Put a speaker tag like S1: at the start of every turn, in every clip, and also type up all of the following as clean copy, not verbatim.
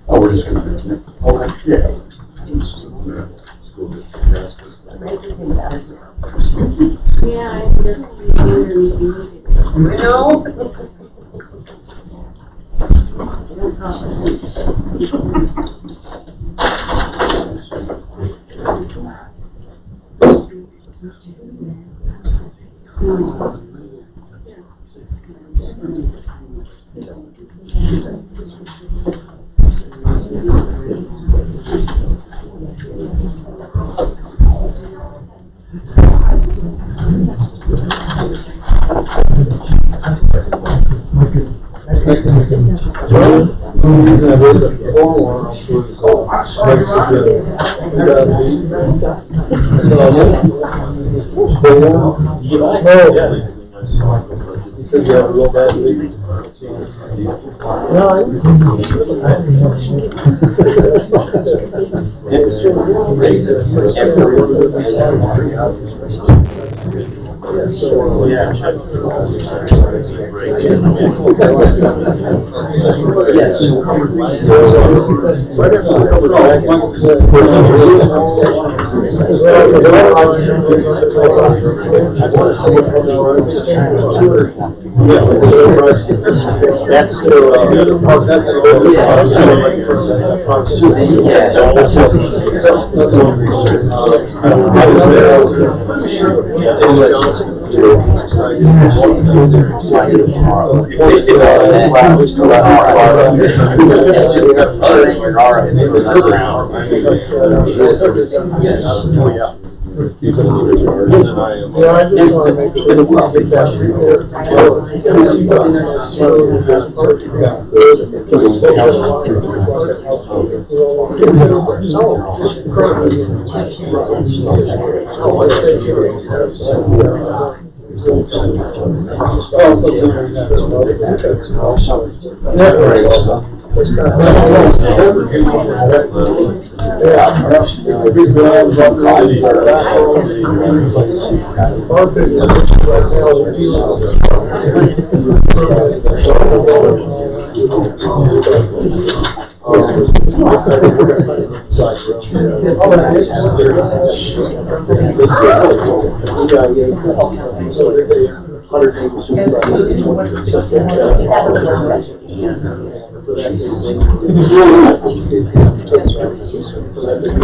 S1: Oh, we're just gonna mention it. Okay. Yeah.
S2: Yeah, I know.
S3: You said you have a real bad leak. That's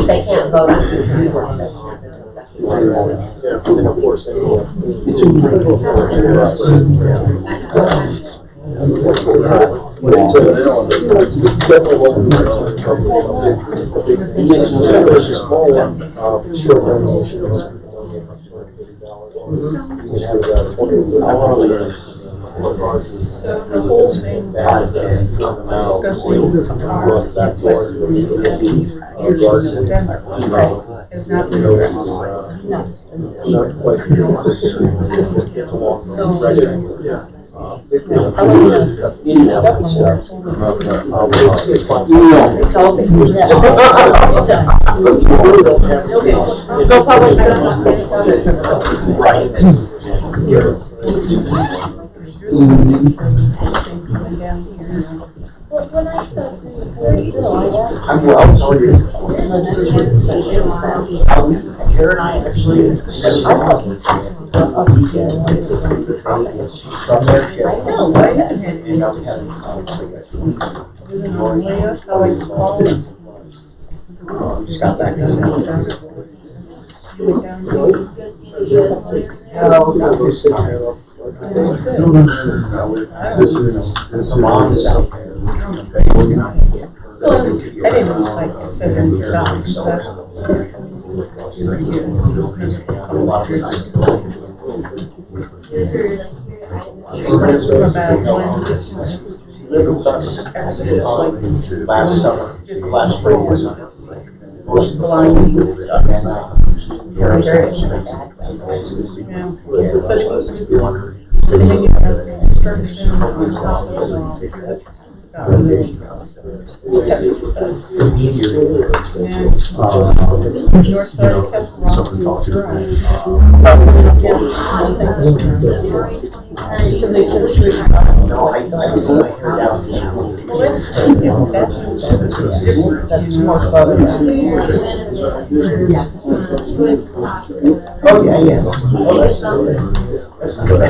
S2: They can't vote on it.
S4: So the whole thing discussing is not been addressed.
S2: Go public.
S1: I'm well, how are you? Karen and I actually. Just got back to
S4: I didn't like I said in stop.
S1: last summer, last spring or summer.
S4: Yeah.
S5: restrictions on top of it all. Got really- North Star kept walking us through. Because they said tree.
S1: No, I was on my hair down.
S5: Well, that's different. That's more clever.
S1: Oh, yeah, yeah. Oh, that's good.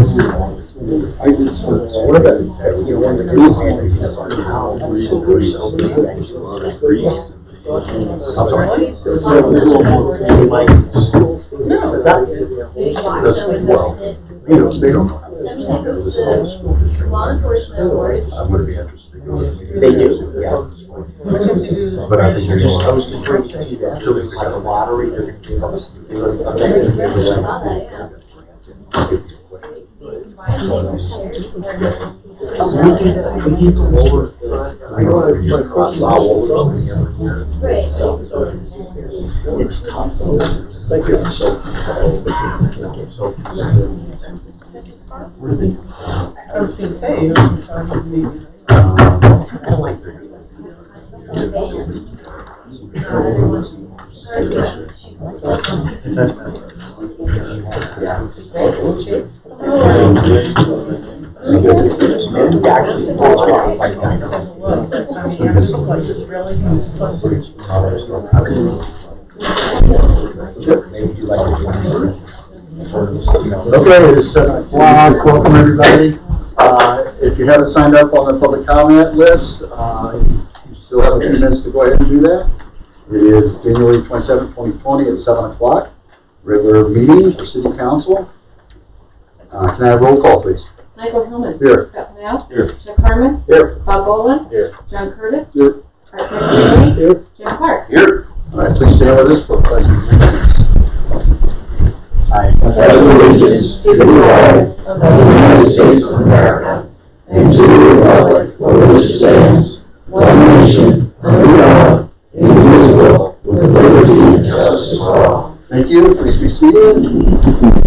S3: I did some,
S1: What about, you know, when the news man, that's our town. I'm sorry.
S3: They don't know.
S2: Law enforcement awards.
S3: I'm gonna be interested in going.
S1: They do, yeah.
S5: What you have to do.
S3: But I think
S1: They're
S3: you're
S1: just
S3: going.
S1: supposed to drink tea that too, it's like a lottery, they're gonna give us, they're gonna
S2: Saw that, yeah. Right.
S1: It's tough.
S3: Thank you.
S5: I was gonna say, you're starting maybe.
S1: And actually, it's like
S5: I
S1: that.
S5: said, well, I mean, everybody's really close.
S1: Maybe do like a.
S3: Okay, it's 7 o'clock. Welcome, everybody. If you haven't signed up on the public comment list, you still have a few minutes to go ahead and do that. It is January 27, 2020 at 7 o'clock. Regular meeting for City Council. Can I have roll call, please?
S2: Michael Hillman.
S3: Here.
S2: Scott Pennell.
S3: Here.
S2: Jeff Carmen.
S3: Here.
S2: Bob Boland.
S3: Here.
S2: John Curtis.
S3: Here.
S2: Art Taylor.
S3: Here.
S2: Jim Clark.
S3: Here. All right, please stand with us for the pledge of allegiance. I
S6: pledge allegiance to the flag of the United States of America and to the republic for which it stands, one nation, under God, indivisible, with liberty and justice for all.
S3: Thank you. Please be seated.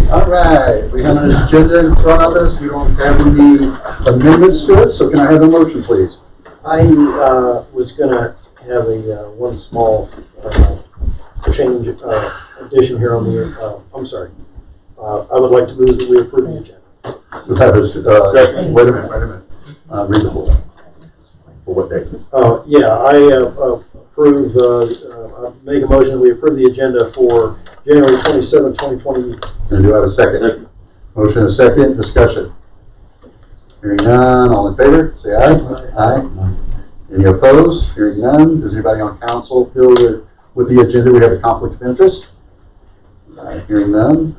S3: All right. We have an agenda in front of us. We don't have any amendments to it, so can I have a motion, please?
S7: I was gonna have a one small change, addition here on the, I'm sorry. I would like to move that we approve the agenda.
S3: We have a,
S6: Second.
S3: Wait a minute. Read the whole thing. For what day?
S7: Yeah, I approve, I make a motion that we approve the agenda for January 27, 2020.
S3: And do I have a second?
S6: Second.
S3: Motion and a second. Discussion. Hearing none. All in favor? Say aye. Aye. Any opposed? Hearing none. Does anybody on council feel that with the agenda we have a conflict of interest? Hearing none.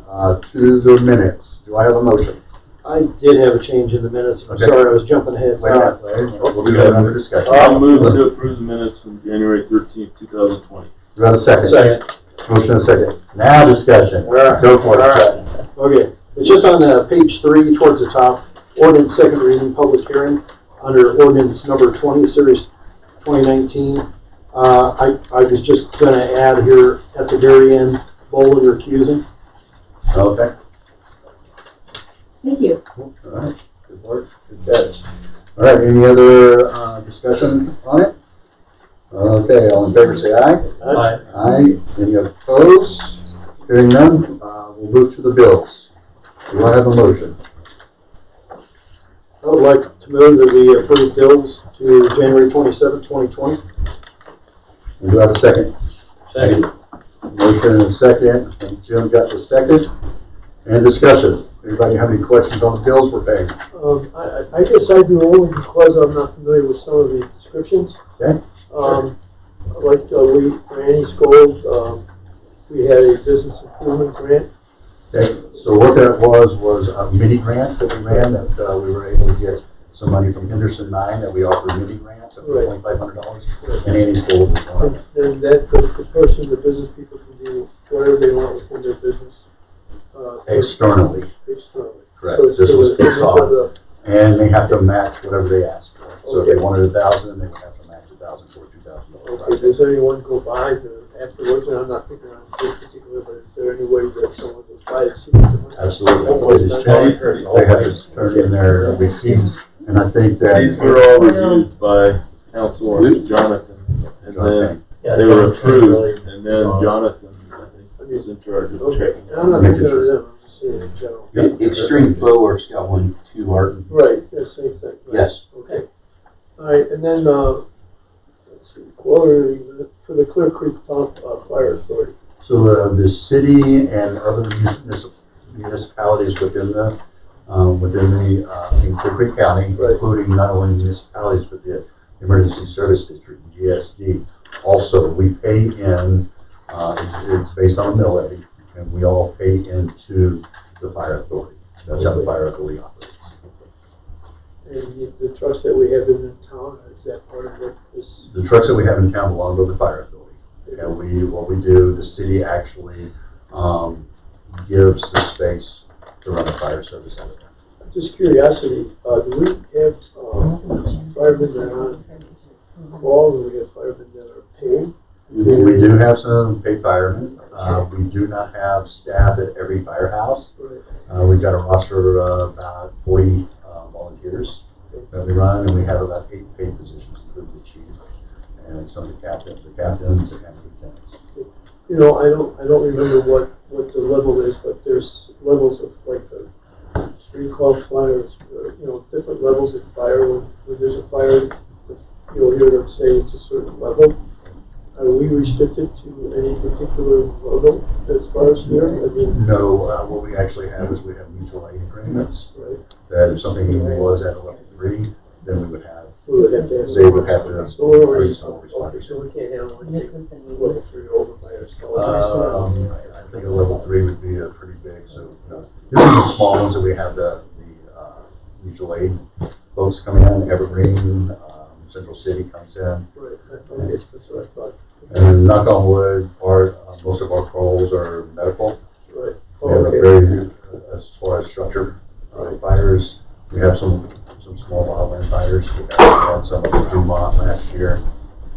S3: To the minutes. Do I have a motion?
S7: I did have a change in the minutes. I'm
S3: Okay.
S7: sorry, I was jumping ahead.
S3: Wait a minute. We'll do that under discussion.
S6: I'll move to approve the minutes from January 13th, 2020.
S3: Do I have a second?
S7: Second.
S3: Motion and a second. Now discussion.
S7: All right.
S3: Go for it.
S7: All right. Okay, it's just on page 3 towards the top, ordinance second reading, public hearing, under ordinance number 20, series 2019. I was just gonna add here at the very end, Boland recusing.
S3: Okay.
S2: Thank you.
S3: All right. Good work. Good catch. All right. Any other discussion on it? Okay. All in favor, say aye.
S7: Aye.
S3: Aye. Any opposed? Hearing none, we'll move to the bills. Do I have a motion?
S7: I would like to move that we approve bills to January 27, 2020.
S3: And do I have a second?
S7: Second.
S3: Motion and a second. I think Jim got the second. And discussion. Anybody have any questions on the bills we're paying?
S8: I guess I do only because I'm not familiar with some of the descriptions.
S3: Okay.
S8: Like for Annie's Gold, we had a business improvement grant.
S3: Okay. So what that was mini grants that we ran that we were able to get some money from Henderson Mine that we offered mini grants of
S8: Right.
S3: $2,500. And Annie's Gold was one of them.
S8: And that the person, the business people can do whatever they want within their business.
S3: Externally.
S8: Externally.
S3: Correct.
S8: So it's
S3: This was
S8: the image of the
S3: and they have to match whatever they ask for. So if they wanted 1,000, they would have to match 1,000 for a $2,000
S8: Okay, does anyone go by afterwards, and I'm not picking on this particular, but is there any way that someone goes by and sees someone?
S3: Absolutely. They just check. They have to turn in their receipts, and I think that.
S4: These were all reviewed by council and Jonathan, and then they were approved, and then Jonathan, I think, was in charge of
S8: Okay,
S4: checking.
S8: I'm not picking on them, I'm just saying in general.
S6: Extreme Flowworks got one too, Art.
S8: Right, yeah, same thing. right.
S6: Yes.
S8: Okay. All right, and then, let's see, quarterly, for the Clear Creek Fire Authority.
S3: So the city and other municipalities within the in Clear Creek County,
S8: Right.
S3: including not only municipalities but the Emergency Service District, GSD. Also, we pay in. It's based on a mill levy, and we all pay into the fire authority. That's how the fire authority operates.
S8: And the trucks that we have in the town, is that part of what this?
S3: The trucks that we have in town belong to the fire authority. And what we do, the city actually gives the space to run a fire service out of town.
S8: Just curiosity, do we have firemen that are on call, do we have firemen that are paid?
S3: We do have some paid firemen. We do not have staff at every firehouse.
S8: Right.
S3: We've got a roster of about 40 volunteers that we run, and we have about 8 paid positions, including the chief and some of the captains and lieutenants.
S8: You know, I don't remember what the level is, but there's levels of like the street call flyers, different levels of fire. When there's a fire, you'll hear them say it's a certain level. Are we restricted to any particular level as far as here? I mean,
S3: No, what we actually have is we have mutual aid agreements
S8: right?
S3: that if something was at a level 3, then we would have,
S8: We would have to have.
S3: they would have to.
S8: So we're already,
S3: raise some
S8: okay, so we can't handle
S2: And this
S8: anything
S2: was in
S8: level 3 over by ourselves.
S3: I think a level 3 would be a pretty big, so, these are the small ones that we have the mutual aid folks come in, Evergreen, Central City comes in.
S8: Right, okay, that's what I thought.
S3: And knock on wood, most of our calls are medical.
S8: Right,
S3: We have a
S8: okay,
S3: very, as far as structure, fires, we have some small wildland fires. We had some of the Dumont last year,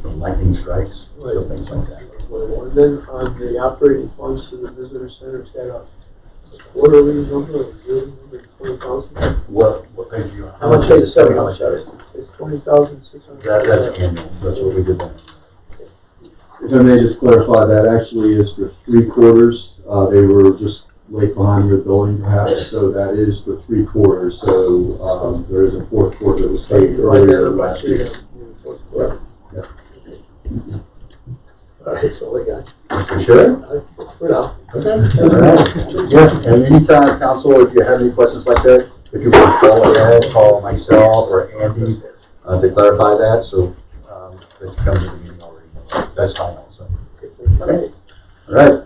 S3: from lightning strikes, so things like that.
S8: well, and then on the operating funds for the visitor center, is that a quarterly number or yearly number, 20,000?
S3: What page you on?
S8: How much is it?
S3: How much is it?
S8: It's 20,600.
S3: That's annual, that's what we did then.
S9: If I may just clarify, that actually is for 3 quarters. They were just late behind your billing perhaps, so that is for 3 quarters. So there is a 4th quarter that was paid earlier last year.
S8: Yeah. All right, so I got
S3: For sure?
S8: you. For now.
S3: Okay. All right. Yeah, and anytime, council, if you have any questions like that, if you want to call ahead, call myself or Andy to clarify that, so that you come to the meeting already. That's fine also. Okay. All right.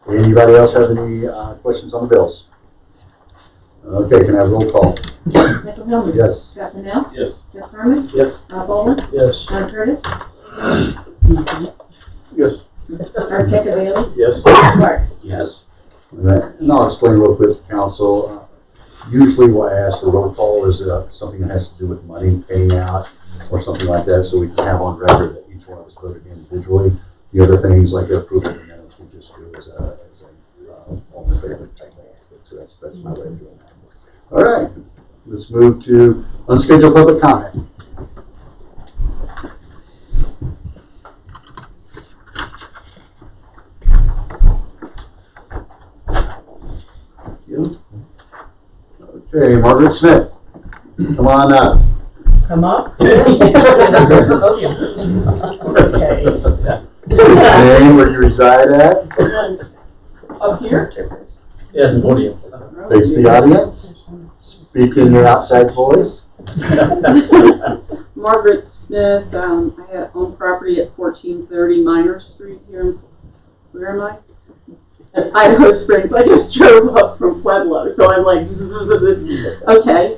S3: Anybody else have any questions on the bills? Okay, can I have a roll call?
S2: Michael Hillman.
S3: Yes.
S2: Scott Pennell.
S4: Yes.
S2: Jeff Herman.
S8: Yes.
S2: Bob Boland.
S8: Yes.
S2: John Curtis.
S3: Yes.
S2: Art Cacavelli.
S8: Yes.
S2: Clark.
S6: Yes.
S3: And I'll explain real quick to council. Usually what I ask for roll call is something that has to do with money paying out or something like that, so we can have on record that each one of us voted individually. The other things like the approval of the minutes, we just do as a all in favor type thing. So that's my way of doing that. All right, let's move to unscheduled public comment. Okay, Margaret Smith, come on up.
S5: Come up? Okay.
S3: Name, where you reside at,
S5: Up here?
S8: Yeah, the podium.
S3: face the audience, speak in your outside voice.
S10: Margaret Smith, I own property at 1430 Minor Street here. Where am I? Idaho Springs. I just drove up from Pueblo, so I'm like, okay.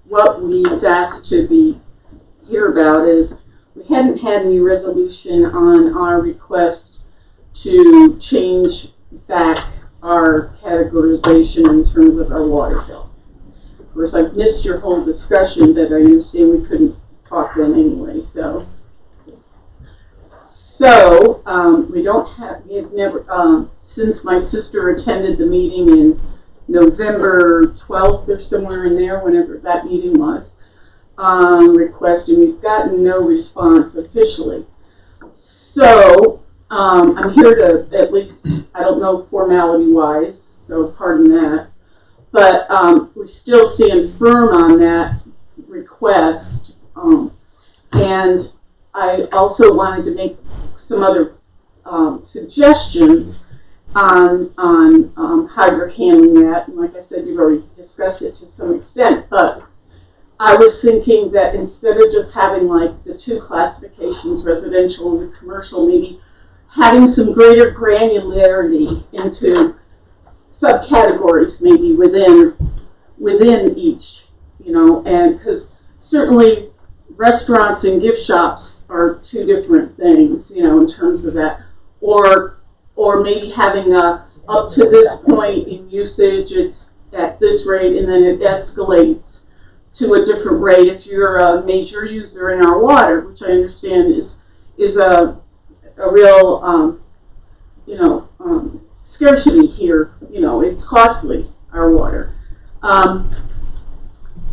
S10: What we've asked to be here about is we hadn't had any resolution on our request to change back our categorization in terms of our water bill. Of course, I've missed your whole discussion, that I understand we couldn't talk then anyway, so. We have never, since my sister attended the meeting in November 12th or somewhere in there, whenever that meeting was, requesting, we've gotten no response officially. So, I'm here to, at least, I don't know formality-wise, so pardon that, but we still stand firm on that request, and I also wanted to make some other suggestions on how you're handling that. And like I said, you've already discussed it to some extent, but I was thinking that instead of just having like the two classifications, residential and commercial, maybe having some greater granularity into subcategories maybe within each, you know, and because certainly restaurants and gift shops are two different things, you know, in terms of that, or maybe having a up to this point in usage, it's at this rate, and then it escalates to a different rate if you're a major user in our water, which I understand is a real scarcity here. You know, it's costly, our water,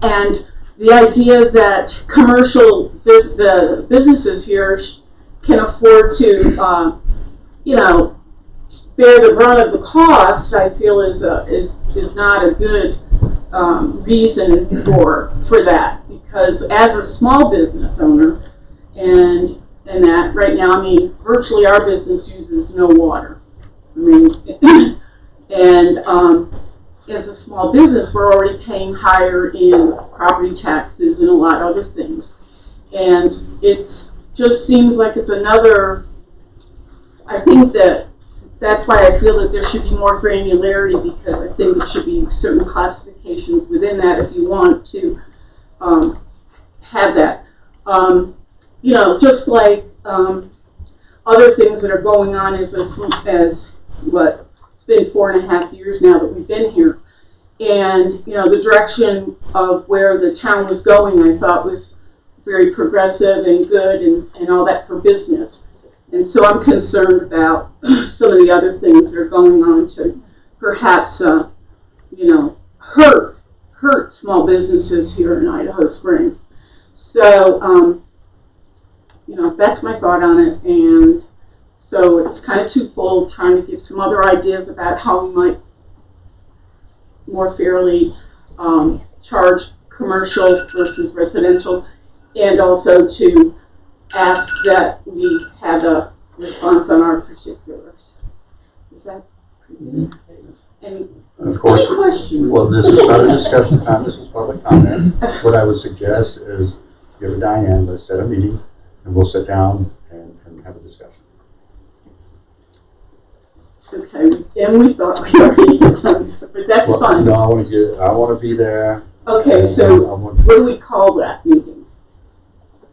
S10: and the idea that the businesses here can afford to, bear the brunt of the cost, I feel is not a good reason for that. Because as a small business owner, and that right now, I mean, virtually our business uses no water. I mean, and as a small business, we're already paying higher in property taxes and a lot of other things. And it's just seems like it's another, I think that's why I feel that there should be more granularity, because I think it should be certain classifications within that if you want to have that. Just like other things that are going on as what, it's been 4.5 years now that we've been here. And, the direction of where the town was going, I thought was very progressive and good and all that for business. And so I'm concerned about some of the other things that are going on to perhaps, hurt small businesses here in Idaho Springs. So, that's my thought on it. And so it's kind of twofold, trying to give some other ideas about how we might more fairly charge commercial versus residential, and also to ask that we have a response on our particulars. Is that any
S3: Of course,
S10: questions?
S3: well, this is not a discussion time, this is public comment. What I would suggest is give Diane, let's set a meeting, and we'll sit down and have a discussion.
S10: Okay, and we thought we already had done, but that's
S3: Well,
S10: fine.
S3: No, I want to be there.
S10: Okay,
S3: and
S10: so
S3: I want-
S10: what do we call that meeting?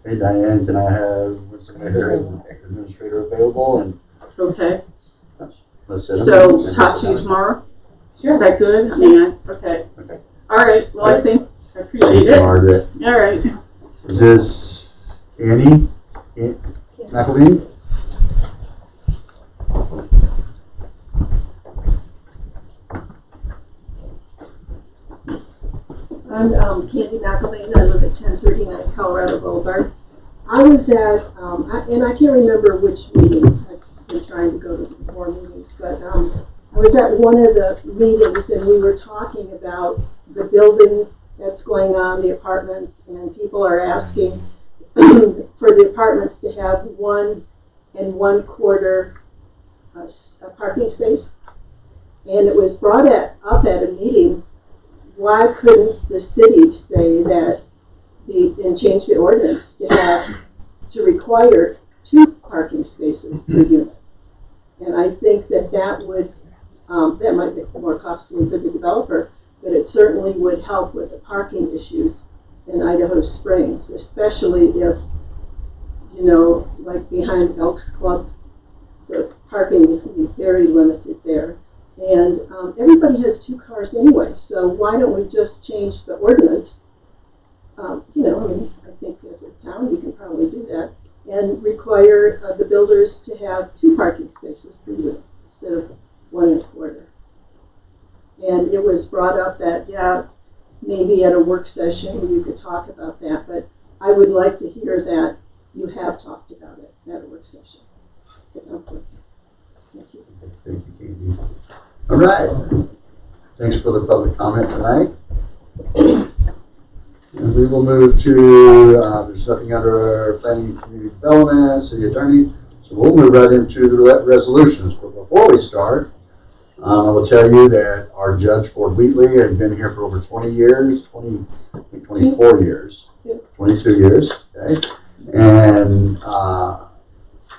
S3: Hey Diane, can I have administrator available, and
S10: Okay,
S3: let's set a
S10: so
S3: meeting and
S10: talk
S3: we'll
S10: to you
S3: sit down.
S10: tomorrow? Is that good? I mean, okay.
S3: Okay.
S10: All right, well, I think, I
S3: Thank
S10: appreciate
S3: you,
S10: it.
S3: Margaret.
S10: All right.
S3: Is this Annie McElveen?
S2: I'm Candy McElvain. I live at 1039 Colorado Boulevard. I was at, and I can't remember which meeting. I've been trying to go to more meetings, but I was at one of the meetings and we were talking about the building that's going on, the apartments, and people are asking for the apartments to have 1 1/4 parking space. And it was brought up at a meeting, why couldn't the city say that and change the ordinance to require 2 parking spaces per unit? And I think that would, that might be more costly for the developer, but it certainly would help with the parking issues in Idaho Springs, especially if, like behind Elks Club, the parking is going to be very limited there. And everybody has 2 cars anyway, so why don't we just change the ordinance? I think as a town, you can probably do that, and require the builders to have 2 parking spaces per unit instead of 1 1/4. And it was brought up that, maybe at a work session you could talk about that, but I would like to hear that you have talked about it at a work session at some point. Thank you.
S3: Thank you, Katie. All right. Thanks for the public comment tonight. And we will move to, there's nothing under our planning and community development, city attorney, so we'll move right into the resolutions. But before we start, I will tell you that our judge, Ford Wheatley, has been here for over 20 years, 24 years, 22 years, okay? And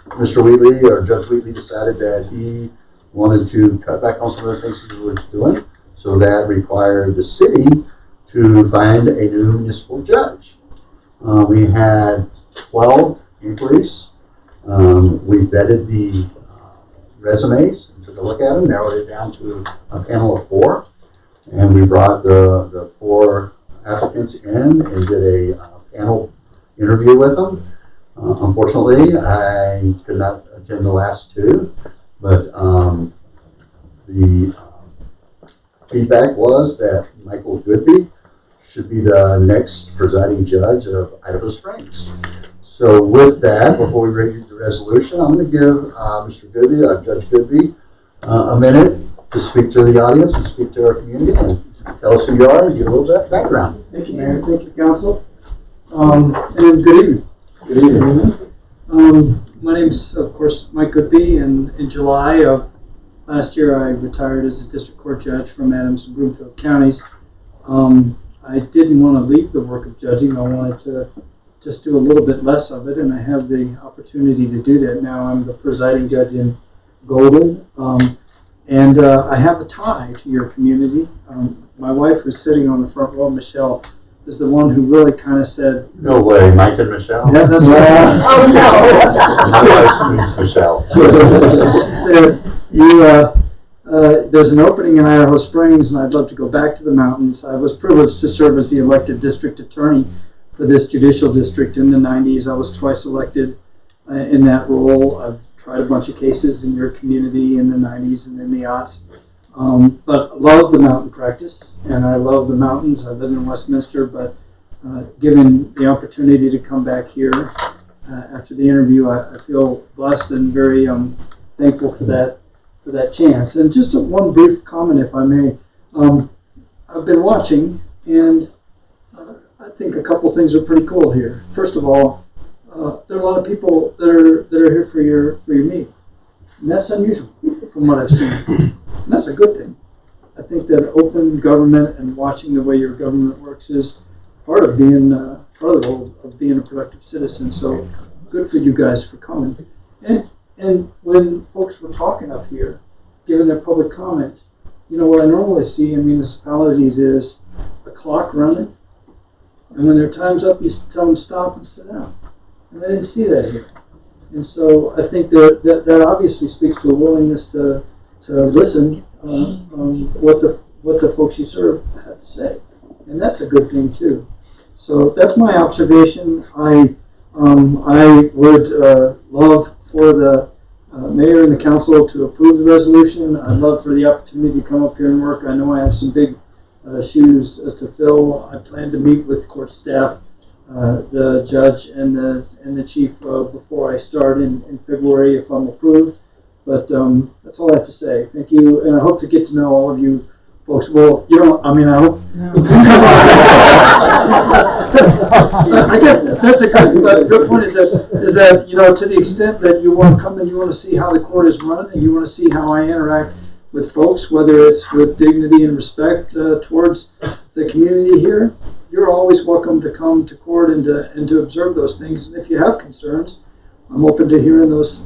S3: Mr. Wheatley, or Judge Wheatley, decided that he wanted to cut back on some of the things he was doing, so that required the city to find a new municipal judge. We had 12 inquiries. We vetted the resumes, and took a look at them, narrowed it down to a panel of 4, and we brought the 4 applicants in and did a panel interview with them. Unfortunately, I could not attend the last 2, but the feedback was that Michael Goodby should be the next presiding judge of Idaho Springs. So with that, before we read the resolution, I'm going to give Mr. Goodby, Judge Goodby, a minute to speak to the audience and speak to our community and tell us who you are and give a little bit of background.
S11: Thank you, Mayor. Thank you, Council. And good evening.
S3: Good evening.
S11: My name's, of course, Mike Goodby, and in July of last year, I retired as a district court judge from Adams and Broomfield counties. I didn't want to leave the work of judging. I wanted to just do a little bit less of it, and I have the opportunity to do that now. I'm the presiding judge in Golden, and I have a tie to your community. My wife, who's sitting on the front row, Michelle, is the one who really kind of said,
S3: No way, Mike and Michelle?
S11: Yeah, that's right.
S2: Oh,
S3: My wife means Michelle.
S11: She said, there's an opening in Idaho Springs, and I'd love to go back to the mountains. I was privileged to serve as the elected district attorney for this judicial district in the 90s. I was twice elected in that role. I've tried a bunch of cases in your community in the 90s and in the aughts. But I love the mountain practice, and I love the mountains. I live in Westminster, but given the opportunity to come back here after the interview, I feel blessed and very thankful for that chance. And just one brief comment, if I may. I've been watching, and I think a couple things are pretty cool here. First of all, there are a lot of people that are here for your meeting, and that's unusual from what I've seen. And that's a good thing. I think that open government and watching the way your government works is part of being part of the role of being a productive citizen. So good for you guys for coming. And when folks were talking up here, giving their public comment, what I normally see in municipalities is a clock running, and when their time's up, you tell them stop and sit down. And I didn't see that here. And so I think that obviously speaks to a willingness to listen what the folks you serve have to say, and that's a good thing too. So that's my observation. I would love for the mayor and the council to approve the resolution. I'd love for the opportunity to come up here and work. I know I have some big shoes to fill. I plan to meet with court staff, the judge and the chief before I start in February if I'm approved. But that's all I have to say. Thank you, and I hope to get to know all of you folks. Well, I hope. No. I guess that's a good point. Is that to the extent that you want to come and you want to see how the court is run and you want to see how I interact with folks, whether it's with dignity and respect towards the community here, you're always welcome to come to court and to observe those things. And if you have concerns, I'm open to hearing those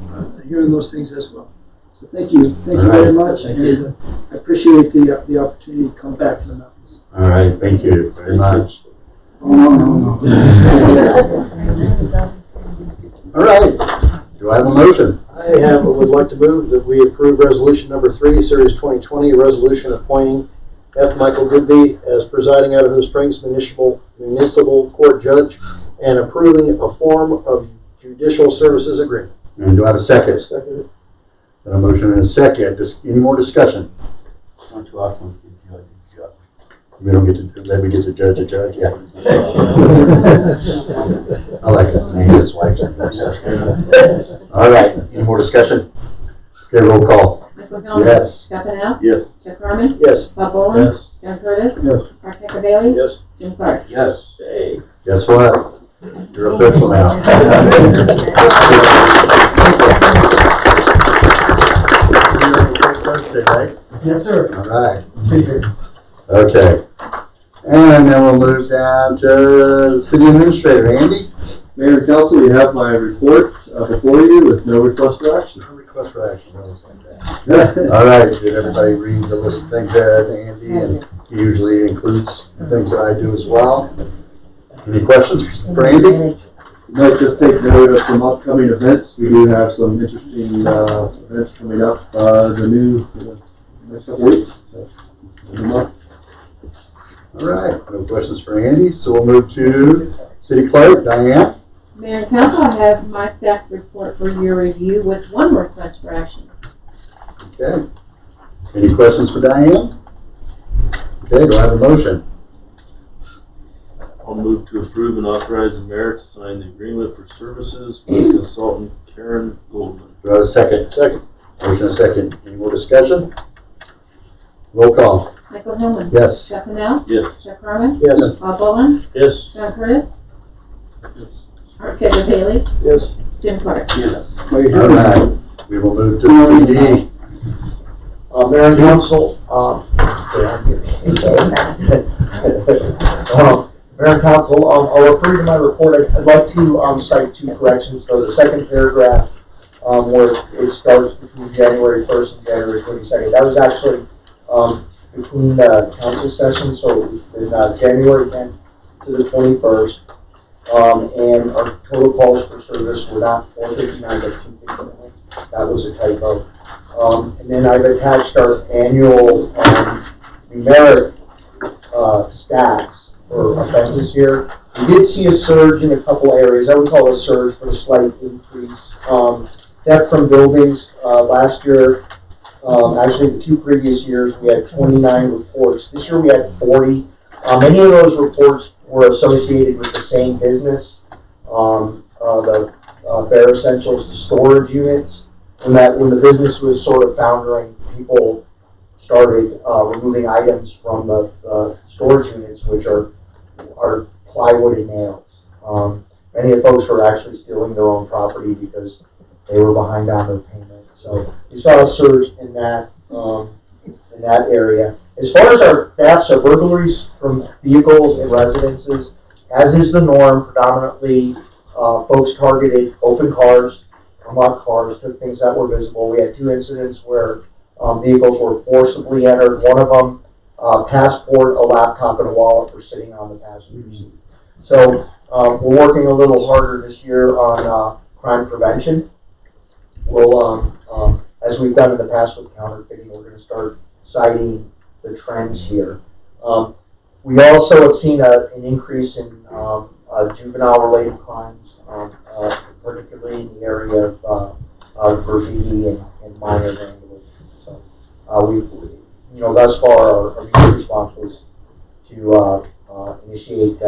S11: things as well. So thank you very much, and I appreciate the opportunity to come back to the mountains.
S3: All right, thank you very much.
S11: No.
S3: All right, do I have a motion?
S7: I would like to move that we approve resolution number 3, series 2020, a resolution appointing F. Michael Goodby as presiding Idaho Springs Municipal Court Judge and approving a form of judicial services agreement.
S3: And do I have a second?
S8: Second.
S3: Got a motion and a second. Any more discussion?
S1: Not too often we can judge.
S3: We don't get to, let me get to judge a judge, yeah. I like his name, his wife's name. All right, any more discussion? Okay, roll call.
S5: Michael Hillman.
S3: Yes.
S5: Scott Pennell.
S4: Yes.
S5: Jeff Harmon.
S7: Yes.
S5: Bob Boland.
S4: Yes.
S5: John Curtis.
S8: Yes.
S5: Art Cacavelli.
S8: Yes.
S5: Jim Clark.
S1: Yes.
S3: Guess what? You're official now. Thursday, right?
S11: Yes, sir.
S3: All right. Okay. And then we'll move down to the city administrator, Andy.
S9: Mayor and council, you have my report before you with no request for action.
S3: No request for action, I was like that. All right, did everybody read the list of things that Andy, and he usually includes the things that I do as well. Any questions for Andy?
S9: Might just take note of some upcoming events. We do have some interesting events coming up next couple weeks.
S3: All right, no questions for Andy, so we'll move to city clerk, Diane.
S5: Mayor and council, I have my staff report for your review with one request for action.
S3: Okay. Any questions for Diane? Okay, do I have a motion?
S4: I'll move to approve and authorize the mayor to sign the agreement for services with consultant Karen Goldman.
S3: Do I have a second?
S7: Second.
S3: Motion and a second. Any more discussion? Roll call.
S5: Michael Hillman.
S3: Yes.
S5: Scott Pennell.
S4: Yes.
S5: Jeff Harmon.
S7: Yes.
S5: Bob Boland.
S4: Yes.
S5: John Curtis. Art Cacavelli.
S8: Yes.
S5: Jim Clark.
S1: Yes.
S3: All right, we will move to PD.
S1: Mayor and council, Mayor and council, I'll refer you to my report. I'd like to cite 2 corrections. So the second paragraph, where it starts between January 1st and January 22nd, that was actually between the council sessions, so it was January 10th to the 21st. And our total calls for service were not 459, but 259. That was a typo. And then I've attached our annual numeric stats for offenses here. We did see a surge in a couple areas. I would call it a surge, but a slight increase. Theft from buildings last year. Actually, the 2 previous years, we had 29 reports. This year, we had 40. Many of those reports were associated with the same business. The Bare Essentials, the storage units. When the business was sort of foundering, people started removing items from the storage units, which are plywood and nails. Many of the folks were actually stealing their own property because they were behind on their payments. So we saw a surge in that area. As far as our thefts, our burglaries from vehicles and residences, as is the norm, predominantly folks targeted open cars, unlocked cars, took things that were visible. We had 2 incidents where vehicles were forcibly entered. One of them, a passport, a laptop, and a wallet were sitting on the passenger seat. So we're working a little harder this year on crime prevention. We'll, as we've done in the past with counterfeiting, we're going to start citing the trends here. We also have seen an increase in juvenile-related crimes, particularly in the area of graffiti and minor vandalism. So thus far, our immediate response was to initiate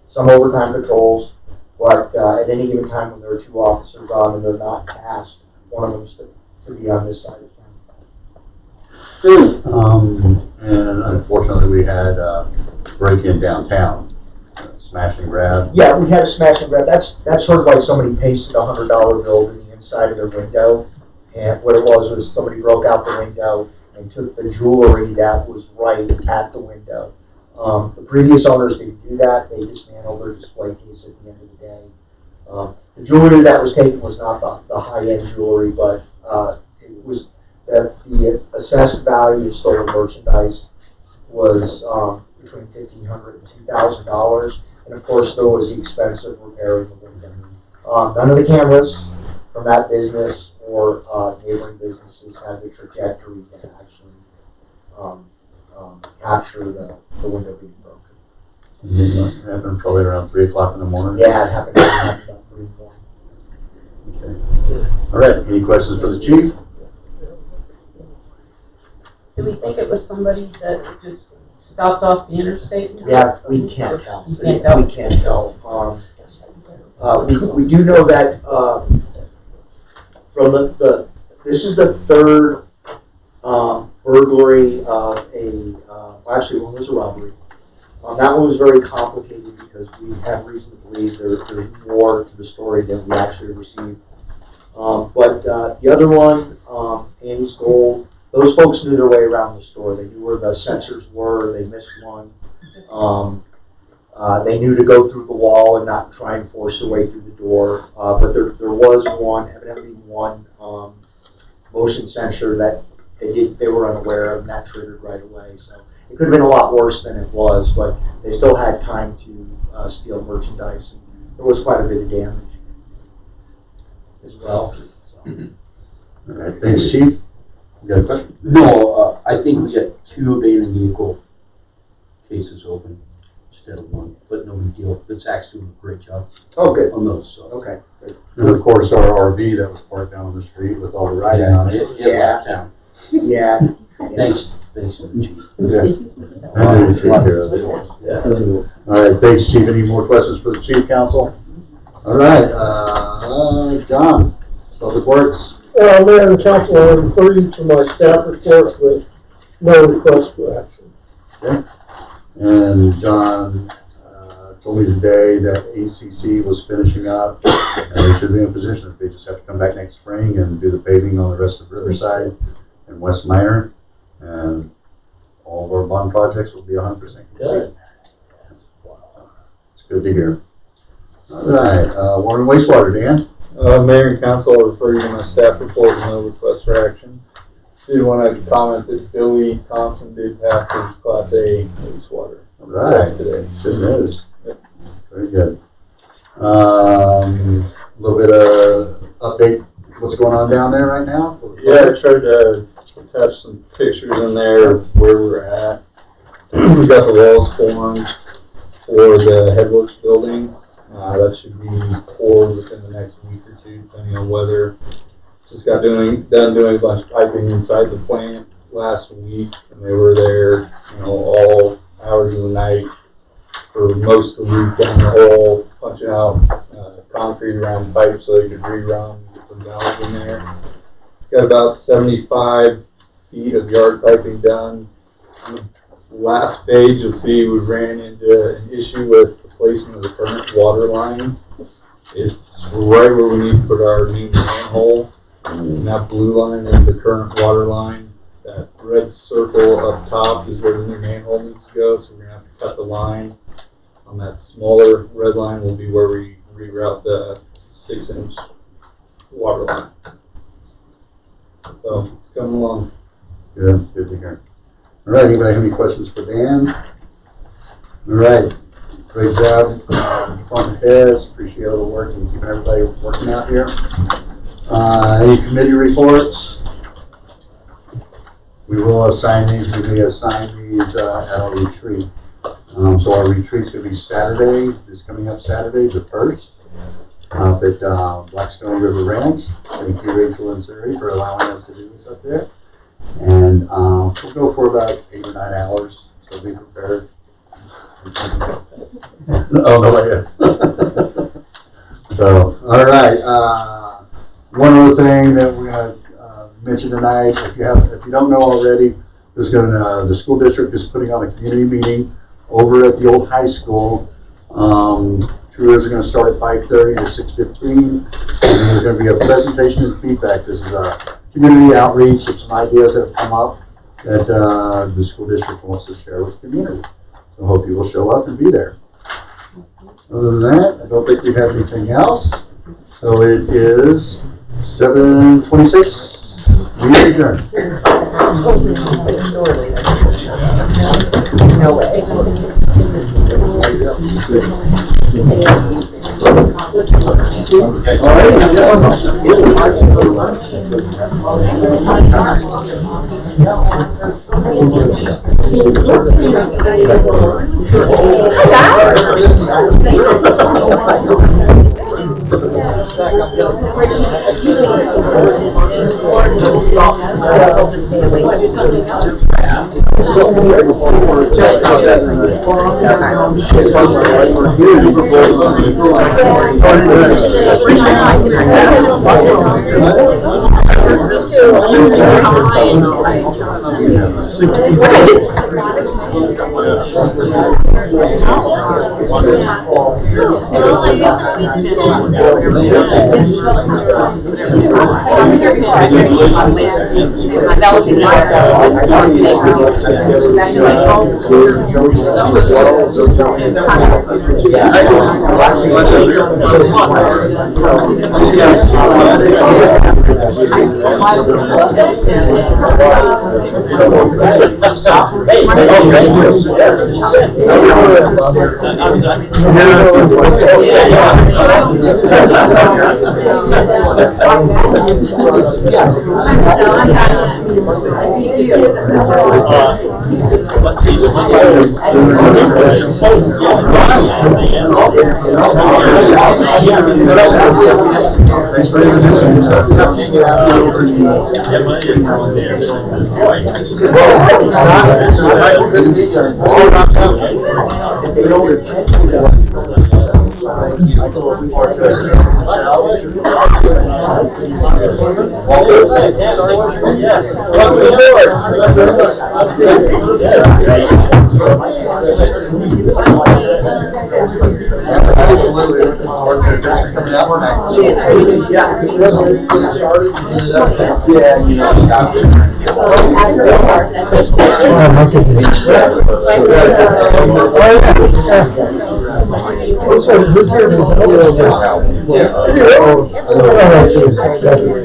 S1: some overtime patrols, but at any given time when there are 2 officers on and they're not tasked, one of them's to be on this side of town.
S3: And unfortunately, we had a break-in downtown, smash and grab.
S1: Yeah, we had a smash and grab. That's sort of like somebody pasted a $100 bill to the inside of their window, and what it was somebody broke out the window and took the jewelry that was right at the window. The previous owners didn't do that. They dismantled their display case at the end of the day. The jewelry that was taken was not the high-end jewelry, but it was that the assessed value of stolen merchandise was between $1,500 and $2,000, and of course there was the expense of repairing the window. None of the cameras from that business more, neighboring businesses have the trajectory to actually, capture the window being broken.
S3: It happened probably around 3 o'clock in the morning.
S1: Yeah, it happened about 3 in the morning.
S3: Okay. All right, any questions for the chief?
S12: Do we think it was somebody that just stopped off the interstate?
S1: Yeah, we can't tell.
S12: You can't tell?
S1: We can't tell. We do know that, from this is the third, burglary of actually one was a robbery. That one was very complicated because we have reason to believe there's more to the story than we actually received. But the other one, Annie's Gold, those folks knew their way around the store. They knew where the sensors were. They missed one. They knew to go through the wall and not try and force their way through the door. But there was evidently one motion sensor that they were unaware of, and that triggered right away. So it could have been a lot worse than it was, but they still had time to steal merchandise, and there was quite a bit of damage as well. So.
S3: All right, thanks, chief. You got a question?
S6: No, I think we got 2 abandoned vehicle cases open instead of 1, but no big deal. But Zach's doing a great job
S1: Oh, good.
S6: on those, so.
S1: Okay.
S3: And of course, our RV that was parked down on the street with all the writing on it.
S6: It left town.
S1: Yeah.
S6: Thanks, chief.
S3: Yeah. I knew you'd take care of it. All right, thanks, chief. Any more questions for the chief, council? All right, John, Public Works.
S8: Mayor and council, I refer you to my staff report with no request for action.
S3: Okay. And John told me today that ACC was finishing up, and they should be in a position. They just have to come back next spring and do the paving on the rest of Riverside and West Minor, and all of our bond projects will be 100% complete. It's good to hear. All right, water and wastewater, Dan.
S13: Mayor and council, I'll refer you to my staff report with no request for action. Did want to comment that Billy Thompson did pass his Class A wastewater.
S3: All right,
S13: Today.
S3: good news. Very good. A little bit of update, what's going on down there right now?
S13: Yeah, I tried to attach some pictures in there of where we're at. We got the walls formed for the Headworks building. That should be poured within the next week or 2, depending on weather. Just got done doing a bunch of piping inside the plant last week, and they were there, all hours of the night for most of the week down the hole, punching out concrete around pipes so they could rerun, get some valves in there. Got about 75 feet of yard piping done. On the last page, you'll see we ran into an issue with the placement of the current water line. It's right where we need to put our new manhole, and that blue line is the current water line. That red circle up top is where the new manhole needs to go, so we're gonna have to cut the line. On that smaller red line will be where we reroute the 6-inch water line. So it's coming along.
S3: Good to hear. All right, anybody have any questions for Dan? All right, great job, department heads. Appreciate all the work and keeping everybody working out here. Any committee reports? We will assign these. We may assign these at our retreat. So our retreat's going to be Saturday. This coming up Saturday, the 1st, at Blackstone River Ranch. Thank you, Rachel and Suri, for allowing us to do this up there. And we'll go for about 8 or 9 hours, so be prepared. Oh, no idea. So, all right. One other thing that we're going to mention tonight, if you don't know already, the school district is putting on a community meeting over at the old high school. Tours are going to start at 5:30 to 6:15, and there's going to be a presentation and feedback. This is a community outreach of some ideas that have come up that the school district wants to share with the community. So I hope you will show up and be there. Other than that, I don't think we have anything else. So it is 7:26. We adjourn.
S12: No way.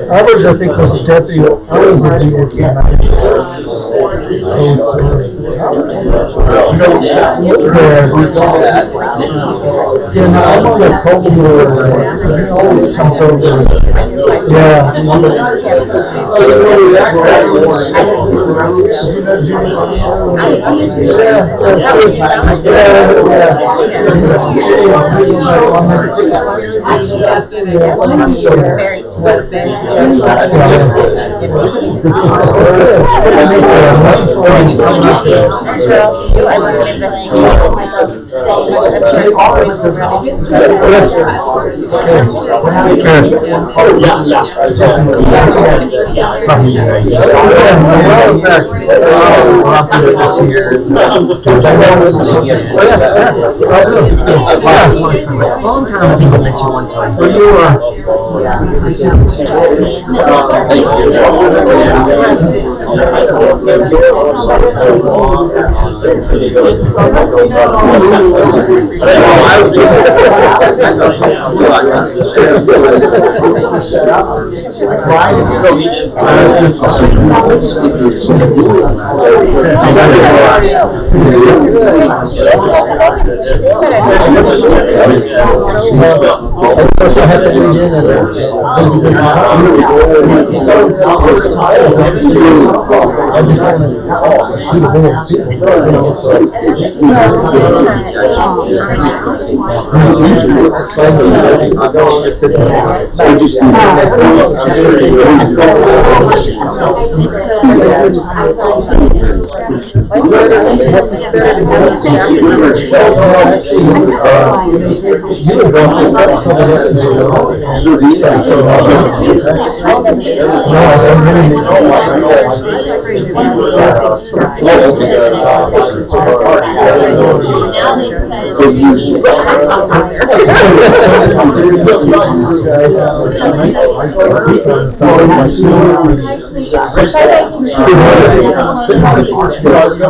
S8: Others, I think, was a deputy. I was a deputy. Yeah, no, I'm on the cold war. It always comes over. Yeah.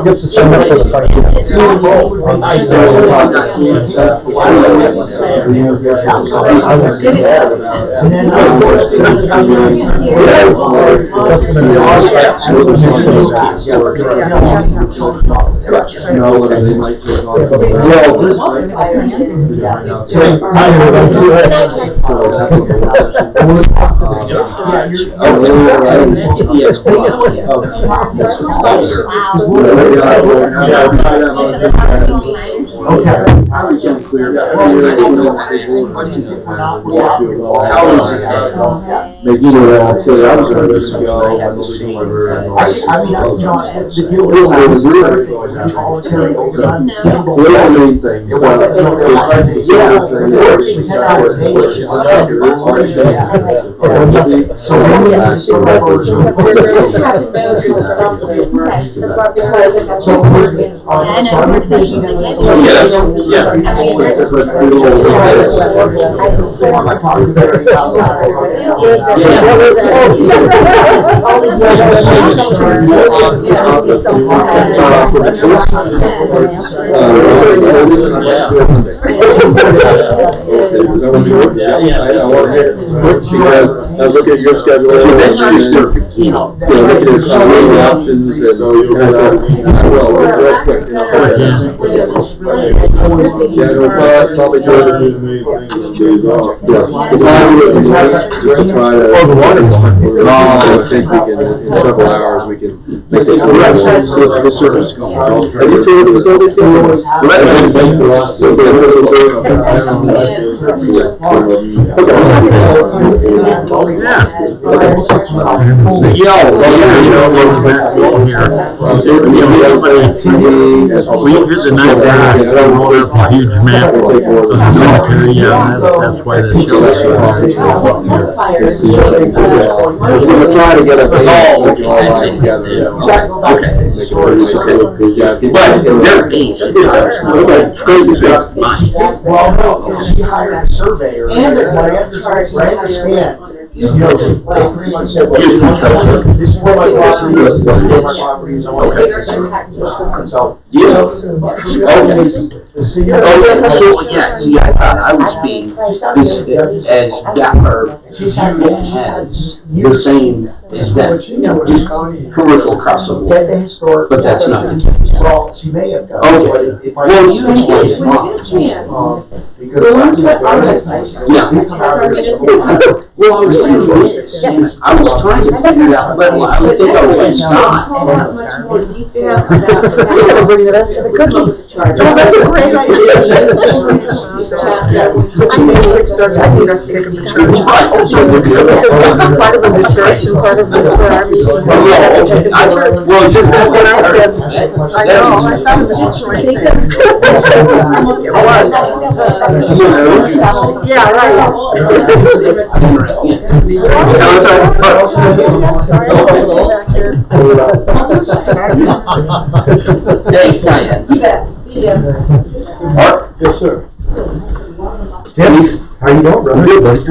S1: gets to somebody for the
S9: I was looking at your schedule. Options and so you well, real quick, probably do it. Just to try to. Oh, the water one. I think we can, in several hours, we can make it. Have you toured the facility?
S6: Here's a nice guy, a huge map of the cemetery, that's why the show is so hard.
S9: We're gonna try to get a base so we can all line together.
S6: Okay.
S9: But
S6: their base is
S1: Well, no, she hired a surveyor, and what I understand, you know, they pretty much said, well, this is where my property is, this is where my property is, I want to make so.
S6: So, yeah, see, I thought I was being, this, as Dapper has, you're saying is that, just commercial across the board, but that's not the case.
S1: Well, she may have done.
S6: Okay, well, you ain't wrong. Yeah. Well, I was trying to figure it out, but I would think I was in Scott.
S2: We're gonna bring the rest of the cookies. Oh, that's a great idea. I need 6 dozen, I need us to take them to church. Part of them to church and part of them for our meeting.
S6: Well, you're
S2: I know, I thought it was right. Yeah, right.
S6: Thanks, Diane.
S5: You bet. See ya.
S1: Yes, sir. Dennis, how you doing, brother?
S6: Good, buddy.